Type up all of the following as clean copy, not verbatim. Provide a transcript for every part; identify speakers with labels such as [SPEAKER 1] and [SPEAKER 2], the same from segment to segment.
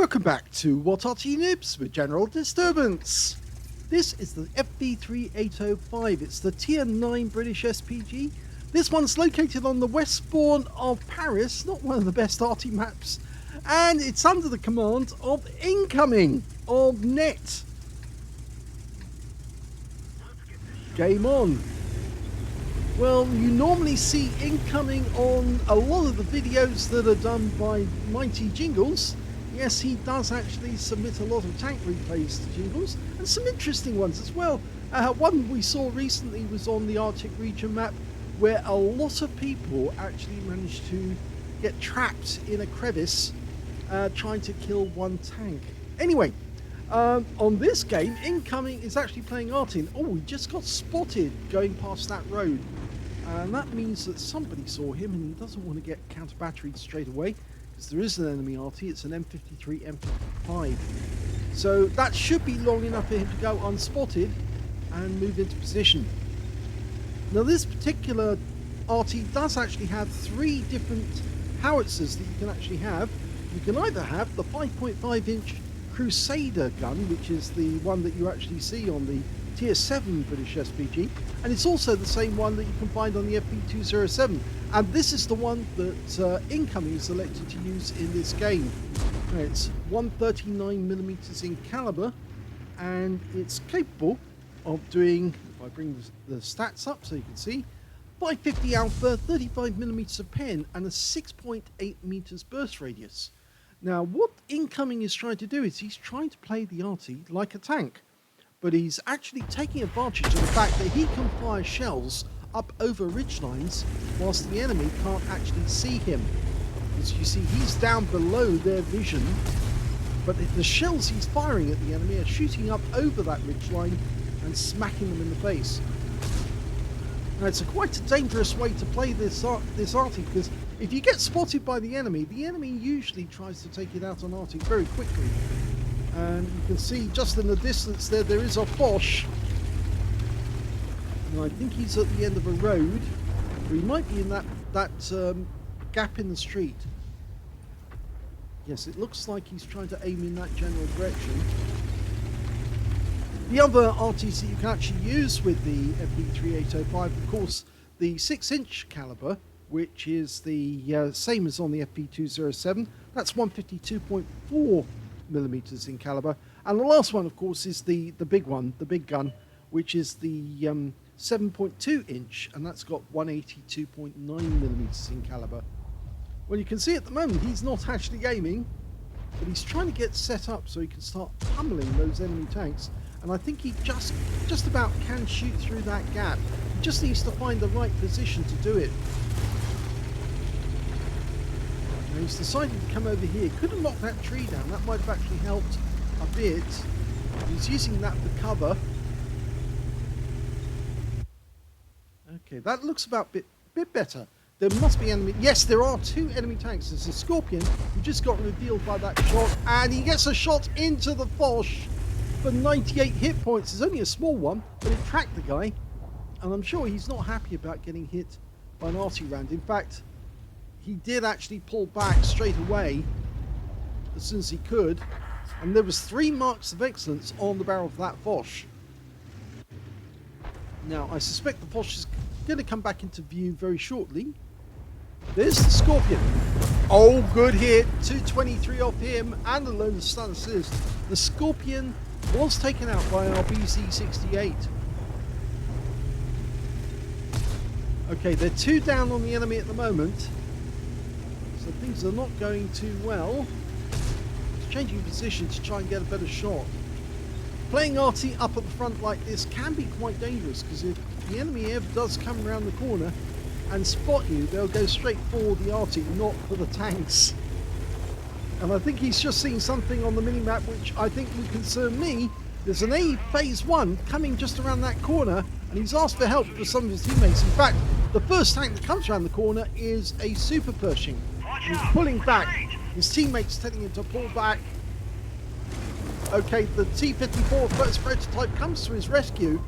[SPEAKER 1] Welcome back to What Arty Noobs with General Disturbance. This is the FV3805. It's the Tier 9 British SPG. This one's located on the westbourne of Paris, not one of the best Arty maps, and it's under the command of Incoming of Net. Game on. Well, you normally see Incoming on a lot of the videos that are done by Mighty Jingles. Yes, he does actually submit a lot of tank replays to Jingles, and some interesting ones as well. One we saw recently was on the Arctic region map, where a lot of people actually managed to get trapped in a crevice trying to kill one tank. Anyway, on this game, Incoming is actually playing Arty. Oh, he just got spotted going past that road. And that means that somebody saw him and he doesn't want to get counter-batteried straight away, because there is an enemy Arty. It's an M53-M55. So that should be long enough for him to go unspotted and move into position. Now this particular Arty does actually have 3 different howitzers that you can actually have. You can either have the 5.5-inch Crusader gun, which is the one that you actually see on the Tier 7 British SPG, and it's also the same one that you can find on the FV3805, and this is the one that Incoming is selected to use in this game. It's 139mm in caliber, and it's capable of doing, if I bring the stats up so you can see, 550 alpha, 35mm of pen, and a 6.8 meters burst radius. Now what Incoming is trying to do is he's trying to play the Arty like a tank, but he's actually taking advantage of the fact that he can fire shells up over ridge lines whilst the enemy can't actually see him. As you see, he's down below their vision, but the shells he's firing at the enemy are shooting up over that ridge line and smacking them in the face. Now it's quite a dangerous way to play this Arty, because if you get spotted by the enemy usually tries to take it out on Arty very quickly. And you can see just in the distance there is a Foch. And I think he's at the end of a road, or he might be in that gap in the street. Yes, it looks like he's trying to aim in that general direction. The other Artys that you can actually use with the FV3805, of course, the 6-inch caliber, which is the same as on the FV207. That's 152.4mm in caliber, and the last one of course is the big one, the big gun, which is the 7.2-inch, and that's got 182.9mm in caliber. Well, you can see at the moment he's not actually aiming, but he's trying to get set up so he can start pummeling those enemy tanks, and I think he just about can shoot through that gap. He just needs to find the right position to do it. And he's decided to come over here. Could have knocked that tree down. That might have actually helped a bit. He's using that for cover. Okay, that looks about a bit better. There must be enemy. Yes, there are 2 enemy tanks. There's a Scorpion who just got revealed by that shot, and he gets a shot into the Foch for 98 hit points. It's only a small one, but it tracked the guy, and I'm sure he's not happy about getting hit by an Arty round. In fact, he did actually pull back straight away as soon as he could, and there was 3 marks of excellence on the barrel of that Foch. Now I suspect the Foch is going to come back into view very shortly. There's the Scorpion. Oh, good hit. 223 off him and a load of stun assist. The Scorpion was taken out by our BZ68. Okay, they're 2 down on the enemy at the moment. So things are not going too well. It's changing position to try and get a better shot. Playing Arty up at the front like this can be quite dangerous, because if the enemy ever does come around the corner and spot you, they'll go straight for the Arty, not for the tanks. And I think he's just seen something on the minimap which I think would concern me. There's an A phase 1 coming just around that corner, and he's asked for help for some of his teammates. In fact, the first tank that comes around the corner is a Super Pershing. He's pulling back. His teammates telling him to pull back. Okay, the T-54 first prototype comes to his rescue.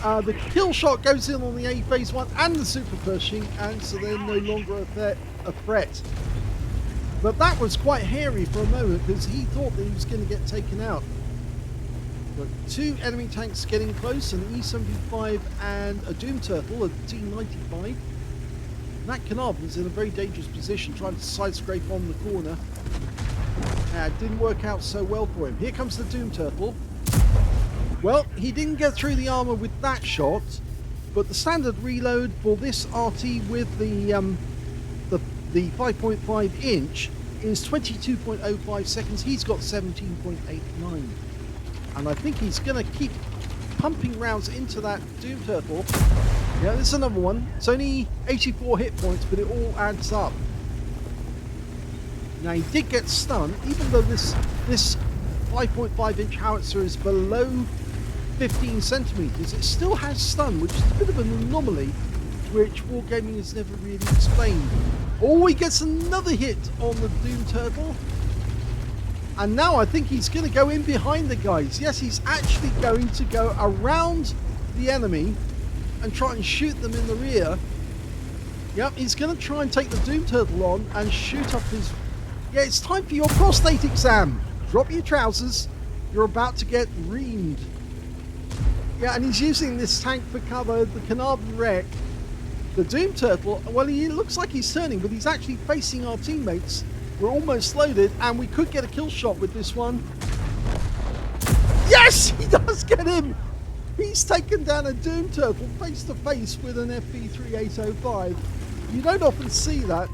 [SPEAKER 1] The kill shot goes in on the A phase 1 and the Super Pershing, and so they're no longer a threat. But that was quite hairy for a moment because he thought that he was going to get taken out. But two enemy tanks getting close, an E75 and a Doom Turtle, a T95. That Carnarvon's in a very dangerous position, trying to side scrape on the corner. It didn't work out so well for him. Here comes the Doom Turtle. Well, he didn't get through the armor with that shot, but the standard reload for this Arty with the 5.5 inch is 22.05 seconds. He's got 17.89, and I think he's going to keep pumping rounds into that Doom Turtle. Yeah, this is another one. It's only 84 hit points, but it all adds up. Now, he did get stunned, even though this 5.5 inch howitzer is below 15 centimeters. It still has stun, which is a bit of an anomaly, which Wargaming has never really explained. Oh, he gets another hit on the Doom Turtle. And now I think he's going to go in behind the guys. Yes, he's actually going to go around the enemy and try and shoot them in the rear. Yep, he's going to try and take the Doom Turtle on and shoot up his... Yeah, it's time for your prostate exam. Drop your trousers. You're about to get reamed. Yeah, and he's using this tank for cover, the Carnarvon wreck. The Doom Turtle, well, he looks like he's turning, but he's actually facing our teammates. We're almost loaded, and we could get a kill shot with this one. Yes, he does get him. He's taken down a Doom Turtle face to face with an FV3805. You don't often see that.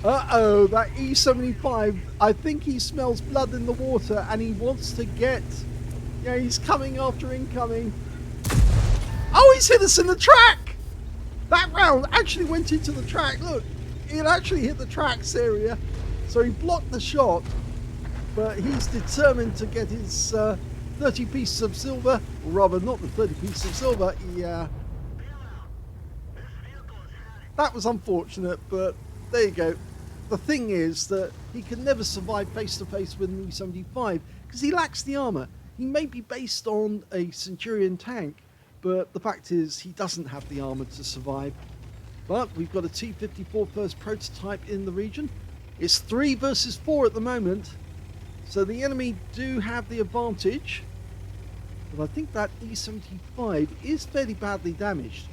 [SPEAKER 1] Uh-oh, that E75, I think he smells blood in the water and he wants to get... Yeah, he's coming after incoming. Oh, he's hit us in the track! That round actually went into the track. Look, it actually hit the tracks area. So he blocked the shot, but he's determined to get his 30 pieces of silver. Or rather, not the 30 pieces of silver. Yeah. That was unfortunate, but there you go. The thing is that he can never survive face-to-face with an E75 because he lacks the armor. He may be based on a Centurion tank, but the fact is he doesn't have the armor to survive. But we've got a T-54 first prototype in the region. It's 3 versus 4 at the moment, so the enemy do have the advantage. But I think that E75 is fairly badly damaged.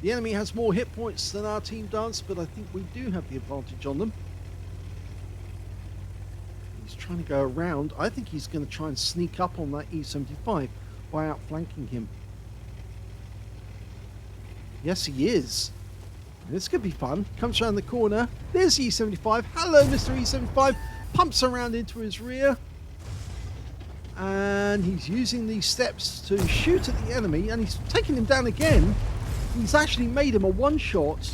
[SPEAKER 1] The enemy has more hit points than our team does, but I think we do have the advantage on them. He's trying to go around. I think he's going to try and sneak up on that E75 by outflanking him. Yes, he is. This could be fun. Comes around the corner. There's E75. Hello, Mr. E75. Pumps around into his rear. And he's using these steps to shoot at the enemy, and he's taking him down again. He's actually made him a one-shot.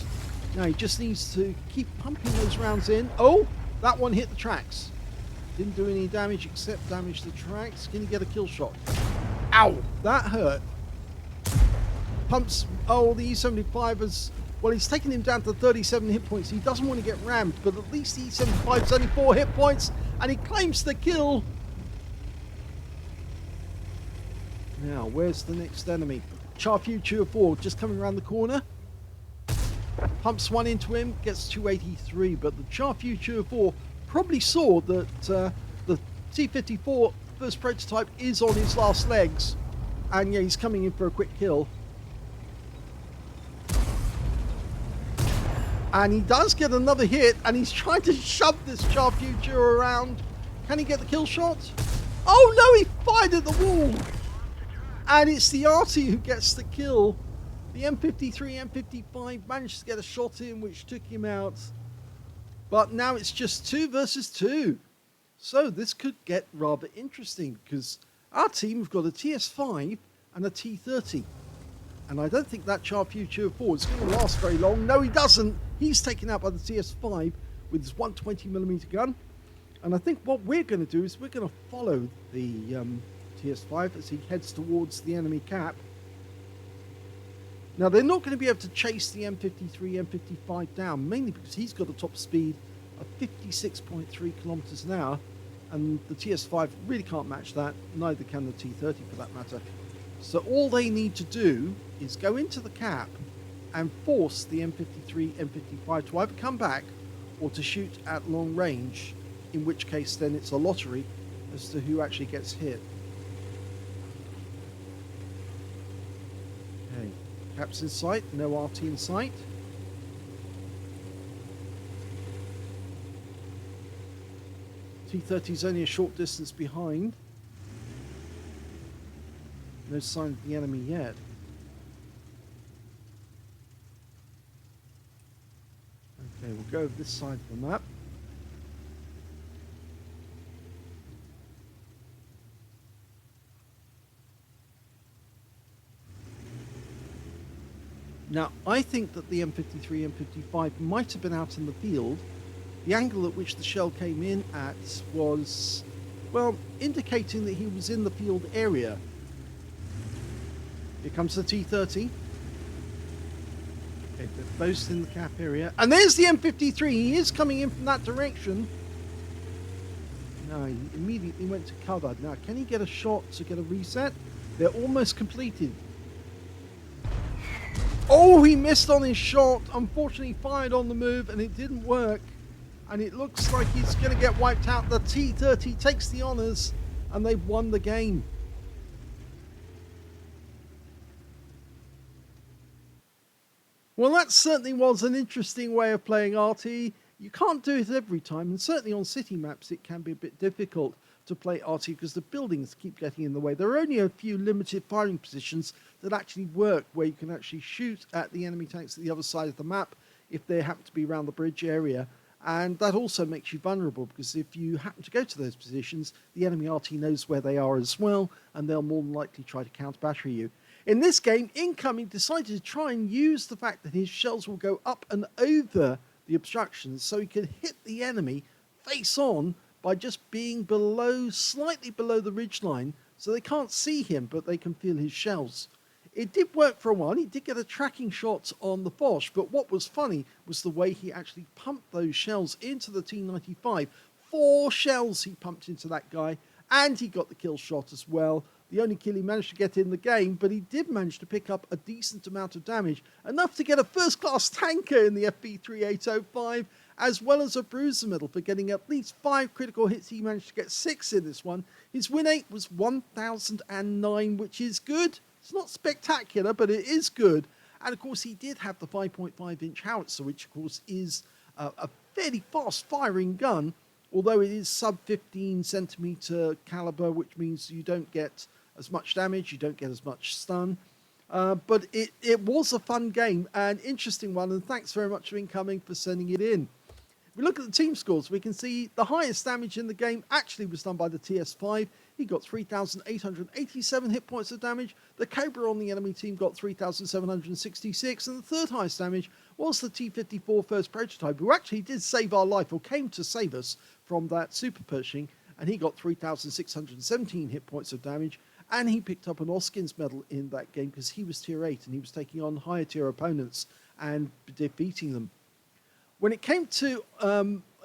[SPEAKER 1] Now he just needs to keep pumping those rounds in. Oh, that one hit the tracks. Didn't do any damage except damage the tracks. Can he get a kill shot? Ow, that hurt. Pumps. Oh, the E75 is... Well, he's taken him down to 37 hit points. He doesn't want to get rammed, but at least the E75 is only 4 hit points, and he claims the kill. Now, where's the next enemy? Charfuture 4 just coming around the corner. Pumps one into him, gets 283, but the Charfuture 4 probably saw that the T-54 first prototype is on his last legs, and yeah, he's coming in for a quick kill. And he does get another hit, and he's trying to shove this Charfuture around. Can he get the kill shot? Oh no, he fired at the wall! And it's the Arty who gets the kill. The M53, M55 managed to get a shot in, which took him out. But now it's just 2 versus 2. So this could get rather interesting, because our team have got a TS5 and a T30. And I don't think that Charfuture 4 is going to last very long. No, he doesn't. He's taken out by the TS5 with his 120mm gun. And I think what we're going to do is we're going to follow the TS5 as he heads towards the enemy cap. Now, they're not going to be able to chase the M53, M55 down, mainly because he's got a top speed of 56.3 kilometers an hour, and the TS5 really can't match that, neither can the T30 for that matter. So all they need to do is go into the cap and force the M53, M55 to either come back or to shoot at long range, in which case then it's a lottery as to who actually gets hit. Okay, caps in sight, no Arty in sight. T30 is only a short distance behind. No sign of the enemy yet. Okay, we'll go over this side of the map. Now, I think that the M53, M55 might have been out in the field. The angle at which the shell came in at was, well, indicating that he was in the field area. Here comes the T30. Okay, they're both in the cap area. And there's the M53. He is coming in from that direction. No, he immediately went to cover. Now, can he get a shot to get a reset? They're almost completed. Oh, he missed on his shot. Unfortunately, fired on the move and it didn't work. And it looks like he's going to get wiped out. The T30 takes the honors and they've won the game. Well, that certainly was an interesting way of playing Arty. You can't do it every time, and certainly on city maps it can be a bit difficult to play Arty because the buildings keep getting in the way. There are only a few limited firing positions that actually work where you can actually shoot at the enemy tanks at the other side of the map if they happen to be around the bridge area. And that also makes you vulnerable because if you happen to go to those positions, the enemy Arty knows where they are as well, and they'll more than likely try to counter-battery you. In this game, Incoming decided to try and use the fact that his shells will go up and over the obstructions so he can hit the enemy face on by just being below, slightly below the ridgeline, so they can't see him, but they can feel his shells. It did work for a while. He did get a tracking shot on the Bosch, but what was funny was the way he actually pumped those shells into the T95. 4 shells he pumped into that guy, and he got the kill shot as well. The only kill he managed to get in the game, but he did manage to pick up a decent amount of damage, enough to get a first-class tanker in the FV3805, as well as a bruiser medal for getting at least 5 critical hits. He managed to get 6 in this one. His win rate was 1009, which is good. It's not spectacular, but it is good. And of course, he did have the 5.5-inch howitzer, which of course is a fairly fast-firing gun, although it is sub-15 centimeter caliber, which means you don't get as much damage, you don't get as much stun. But it was a fun game, an interesting one, and thanks very much for Incoming for sending it in. If we look at the team scores, we can see the highest damage in the game actually was done by the TS5. He got 3,887 hit points of damage. The Cobra on the enemy team got 3,766, and the third highest damage was the T54 first prototype, who actually did save our life, or came to save us from that super Pershing, and he got 3,617 hit points of damage, and he picked up an Oskins medal in that game because he was tier 8 and he was taking on higher tier opponents and defeating them. When it came to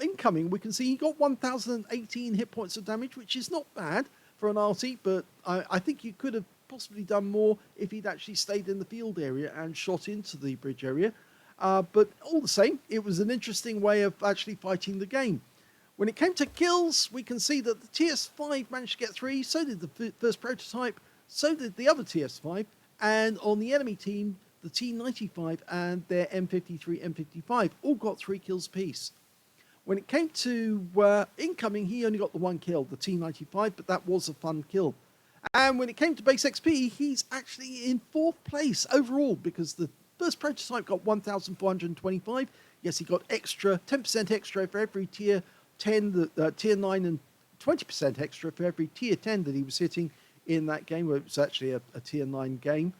[SPEAKER 1] Incoming, we can see he got 1,018 hit points of damage, which is not bad for an Arty, but I think he could have possibly done more if he'd actually stayed in the field area and shot into the bridge area. But all the same, it was an interesting way of actually fighting the game. When it came to kills, we can see that the TS5 managed to get 3, so did the first prototype, so did the other TS5, and on the enemy team, the T95 and their M53, M55 all got 3 kills apiece. When it came to Incoming, he only got the 1 kill, the T95, but that was a fun kill. And when it came to base XP, he's actually in 4th place overall because the first prototype got 1,425. Yes, he got extra, 10% extra for every tier 10, tier 9, and 20% extra for every tier 10 that he was hitting in that game, where it was actually a tier 9 game.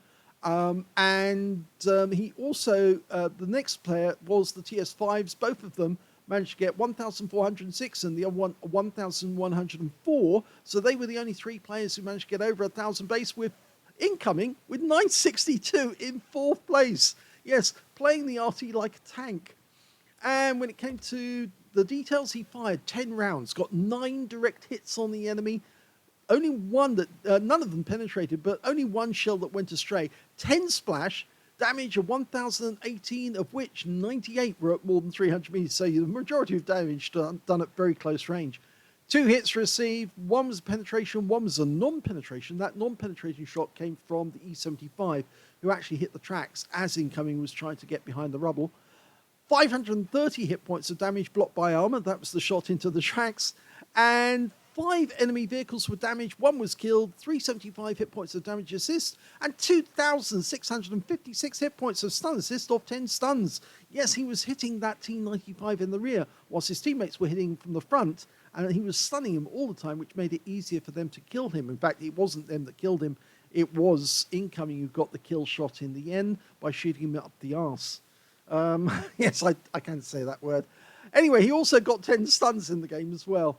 [SPEAKER 1] He also, the next player was the TS5s. Both of them managed to get 1,406 and the other one 1,104. So they were the only 3 players who managed to get over 1,000 base, with Incoming with 962 in 4th place. Yes, playing the Arty like a tank. And when it came to the details, he fired 10 rounds, got 9 direct hits on the enemy. Only one that, none of them penetrated, but only 1 shell that went astray. 10 splash, damage of 1,018, of which 98 were at more than 300 meters. So the majority of damage done at very close range. 2 hits received, one was a penetration, one was a non-penetration. That non-penetration shot came from the E75, who actually hit the tracks as incoming was trying to get behind the rubble. 530 hit points of damage blocked by armor, that was the shot into the tracks. And 5 enemy vehicles were damaged, 1 was killed, 375 hit points of damage assist, and 2,656 hit points of stun assist off 10 stuns. Yes, he was hitting that T95 in the rear, whilst his teammates were hitting from the front, and he was stunning him all the time, which made it easier for them to kill him. In fact, it wasn't them that killed him, it was incoming who got the kill shot in the end by shooting him up the arse. Yes, I can say that word. Anyway, he also got 10 stuns in the game as well.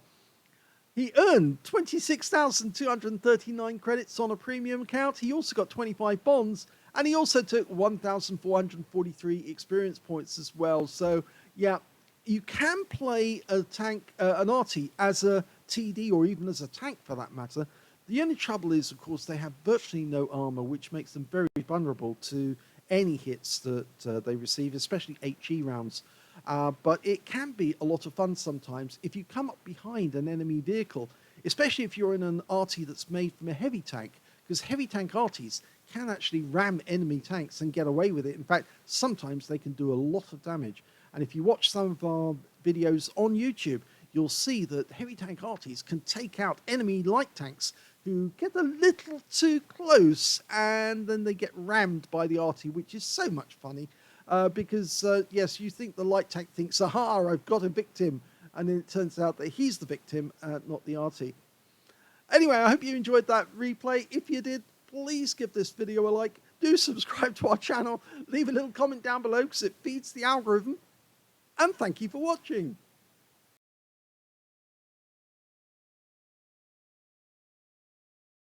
[SPEAKER 1] He earned 26,239 credits on a premium account. He also got 25 bonds, and he also took 1,443 experience points as well. So, yeah, you can play a tank, an Arty, as a TD or even as a tank for that matter. The only trouble is, of course, they have virtually no armor, which makes them very vulnerable to any hits that they receive, especially HE rounds. But it can be a lot of fun sometimes if you come up behind an enemy vehicle, especially if you're in an Arty that's made from a heavy tank, because heavy tank Artys can actually ram enemy tanks and get away with it. In fact, sometimes they can do a lot of damage. And if you watch some of our videos on YouTube, you'll see that heavy tank Artys can take out enemy light tanks who get a little too close, and then they get rammed by the Arty, which is so much funny. Because, yes, you think the light tank thinks, aha, I've got a victim, and then it turns out that he's the victim, not the Arty. Anyway, I hope you enjoyed that replay. If you did, please give this video a like. Do subscribe to our channel. Leave a little comment down below because it feeds the algorithm. And thank you for watching.